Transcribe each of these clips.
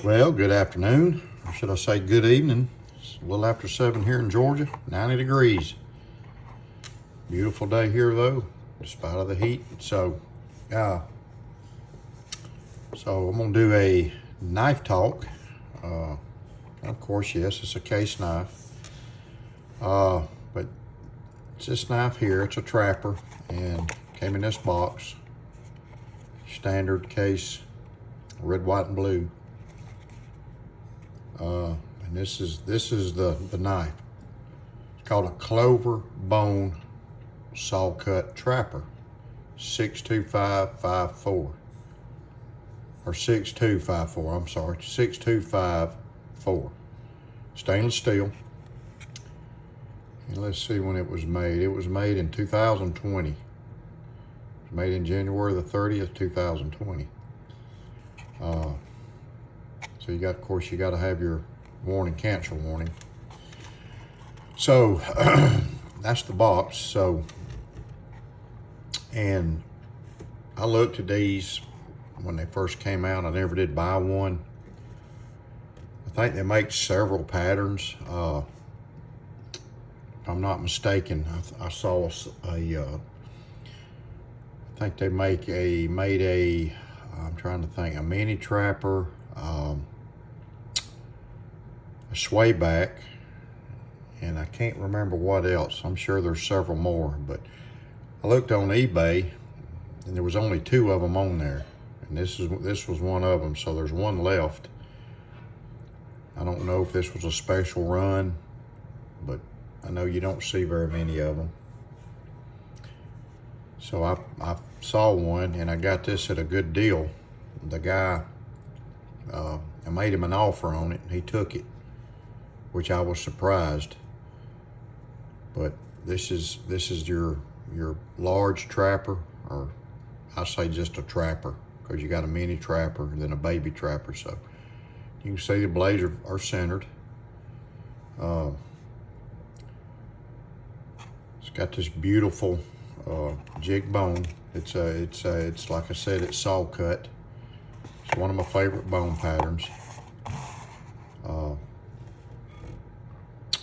Well, good afternoon, or should I say good evening. It's a little after 7 here in Georgia, 90 degrees. Beautiful day here though, despite of the heat. So I'm gonna do a knife talk. Of course, yes, it's a case knife. But it's this knife here, it's a trapper, and came in this box. Standard case, red, white, and blue. And this is the knife. It's called a Clover bone Sawcut trapper, 62554 or 6254. I'm sorry, 6254. Stainless steel. And let's see when it was made. It was made in 2020. It was made in January the 30th, 2020. So you got, of course, you got to have your warning, cancel warning. So that's the box. So, and I looked at these when they first came out. I never did buy one. I think they make several patterns. If I'm not mistaken, I saw I think they made a, I'm trying to think, a mini trapper, a sway back, and I can't remember what else. I'm sure there's several more, but I looked on eBay and there was only 2 of them on there, and this was one of them. So there's one left. I don't know if this was a special run, but I know you don't see very many of them. So I saw one and I got this at a good deal. The guy, I made him an offer on it and he took it, which I was surprised. But this is your large trapper, or I say just a trapper, because you got a mini trapper and then a baby trapper. So you can see the blades are centered. It's got this beautiful jig bone. It's like I said, it's Sawcut. It's one of my favorite bone patterns.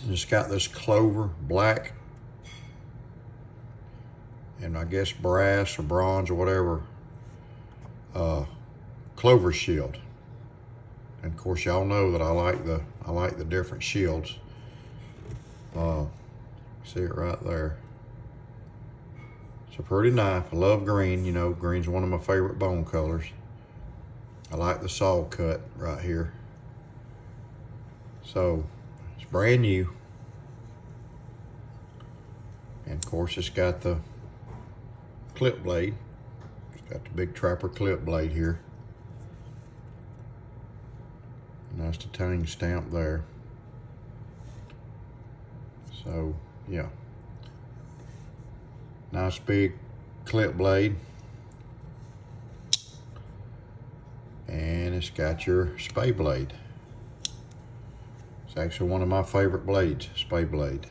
It's got this Clover black and I guess brass or bronze or whatever Clover shield. And of course, y'all know that I like the different shields. See it right there. It's a pretty knife. I love green. You know, green's one of my favorite bone colors. I like the Sawcut right here. So it's brand new. And of course, it's got the clip blade. It's got the big trapper clip blade here. Nice titanium stamp there. So yeah, nice big clip blade. And it's got your spay blade. It's actually one of my favorite blades, spay blade.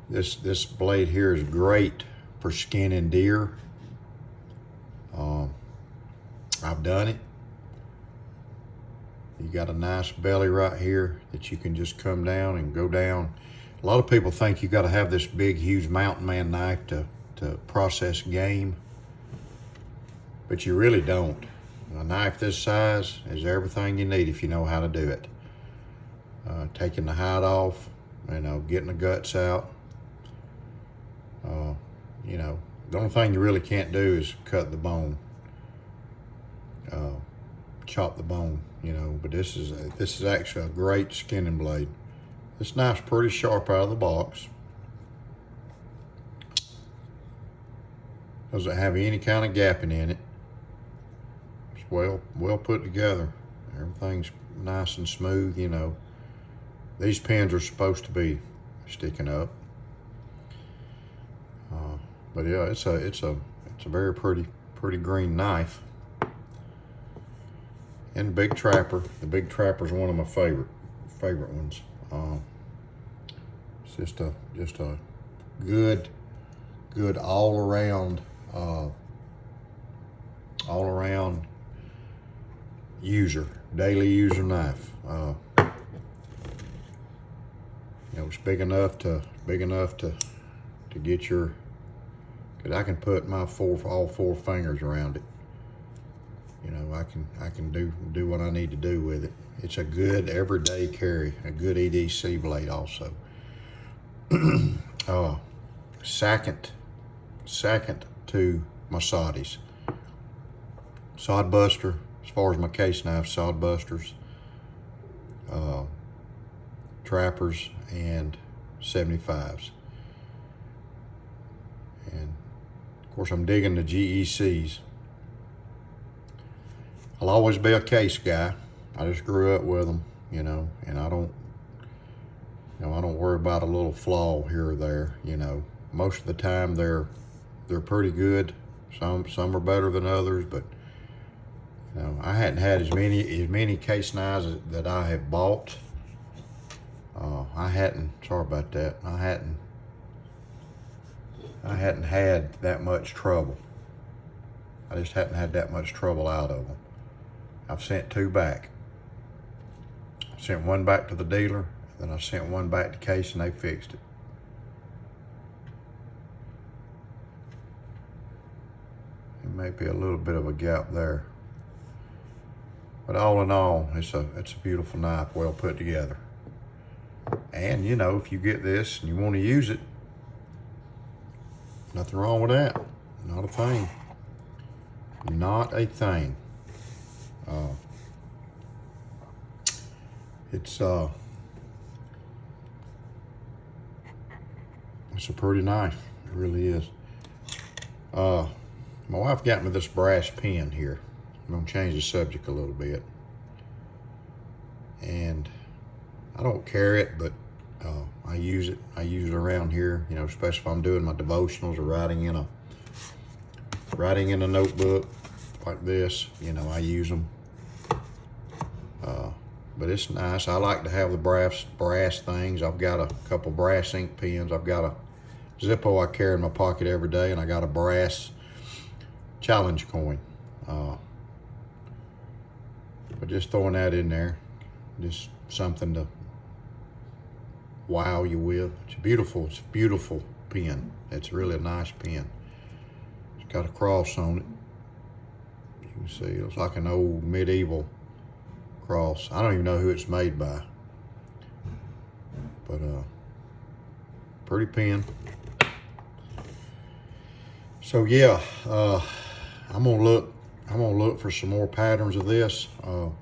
This blade here is great for skinning deer. I've done it. You got a nice belly right here that you can just come down and go down. A lot of people think you got to have this big, huge mountain man knife to process game, but you really don't. A knife this size is everything you need if you know how to do it. Taking the hide off, you know, getting the guts out. You know, the only thing you really can't do is cut the bone, chop the bone. You know, but this is actually a great skinning blade. This knife's pretty sharp out of the box. Doesn't have any kind of gapping in it. It's well put together. Everything's nice and smooth. You know, these pins are supposed to be sticking up. But yeah, it's a very pretty green knife. And the big trapper. The big trapper is one of my favorite ones. It's just a good all around daily user knife. You know, it's big enough to get your, cause I can put my all four fingers around it. You know, I can do what I need to do with it. It's a good everyday carry, a good EDC blade also. Second to my Sawdies. Sod buster, as far as my case knife, sod busters, trappers, and 75s. And of course I'm digging the GECs. I'll always be a case guy. I just grew up with them, you know, and I don't worry about a little flaw here or there, you know. Most of the time they're pretty good. Some are better than others, but you know, I hadn't had as many case knives that I have bought. Sorry about that. I hadn't had that much trouble. I just hadn't had that much trouble out of them. I've sent 2 back. I sent 1 back to the dealer, then I sent 1 back to Case and they fixed it. There may be a little bit of a gap there. But all in all, it's a beautiful knife, well put together. And you know, if you get this and you want to use it, nothing wrong with that. Not a thing. Not a thing. It's a pretty knife. It really is. My wife got me this brass pen here. I'm gonna change the subject a little bit. And I don't carry it, but I use it. I use it around here, you know, especially if I'm doing my devotionals or writing in a notebook like this. You know, I use them. But it's nice. I like to have the brass things. I've got a couple brass ink pens. I've got a Zippo I carry in my pocket every day, and I got a brass challenge coin. But just throwing that in there, just something to wow you with. It's a beautiful pen. It's really a nice pen. It's got a cross on it. You can see it's like an old medieval cross. I don't even know who it's made by, but pretty pen. So yeah, I'm gonna look for some more patterns of this. I'm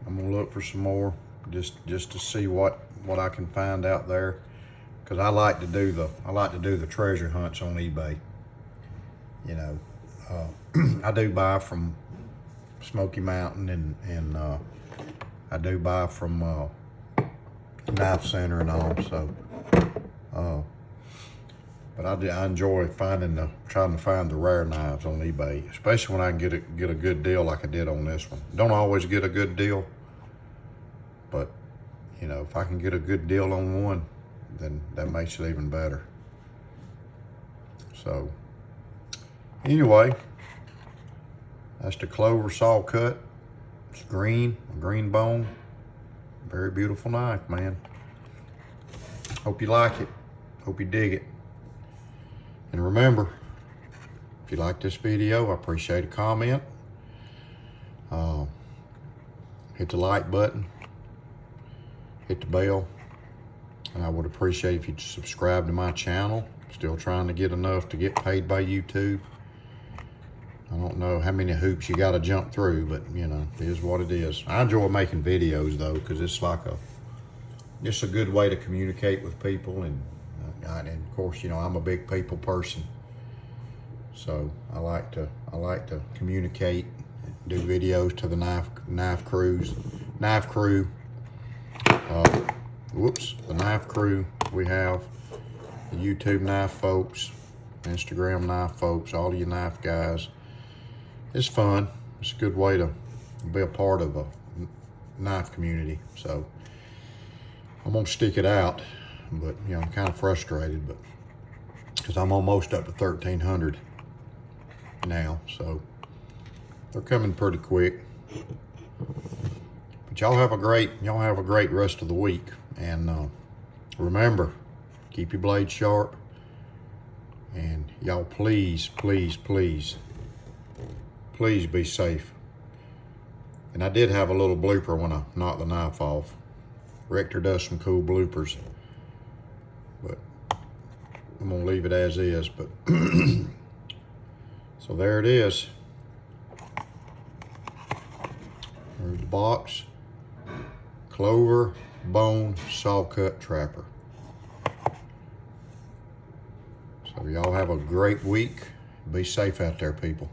gonna look for some more just to see what I can find out there, because I like to do the treasure hunts on eBay. You know, I do buy from Smoky Mountain and I do buy from Knife Center and all. So, but I enjoy trying to find the rare knives on eBay, especially when I can get a good deal like I did on this one. Don't always get a good deal, but you know, if I can get a good deal on one, then that makes it even better. So anyway, that's the Clover Sawcut. It's green, a green bone. Very beautiful knife, man. Hope you like it. Hope you dig it. And remember, if you like this video, I appreciate a comment. Hit the like button. Hit the bell. And I would appreciate if you'd subscribe to my channel. Still trying to get enough to get paid by YouTube. I don't know how many hoops you got to jump through, but you know, it is what it is. I enjoy making videos though, because it's like just a good way to communicate with people, and of course, you know, I'm a big people person, so I like to communicate, do videos to the knife crew, the knife crew we have, the YouTube knife folks, Instagram knife folks, all of you knife guys. It's fun. It's a good way to be a part of a knife community. So I'm gonna stick it out, but you know, I'm kind of frustrated, but because I'm almost up to 1,300 now. So They're coming pretty quick. But y'all have a great rest of the week. And remember, keep your blade sharp. And y'all please, please, please, please be safe. And I did have a little blooper when I knocked the knife off. Rector does some cool bloopers. But I'm gonna leave it as is. But so there it is. There's the box. Clover bone Sawcut trapper. So y'all have a great week. Be safe out there, people.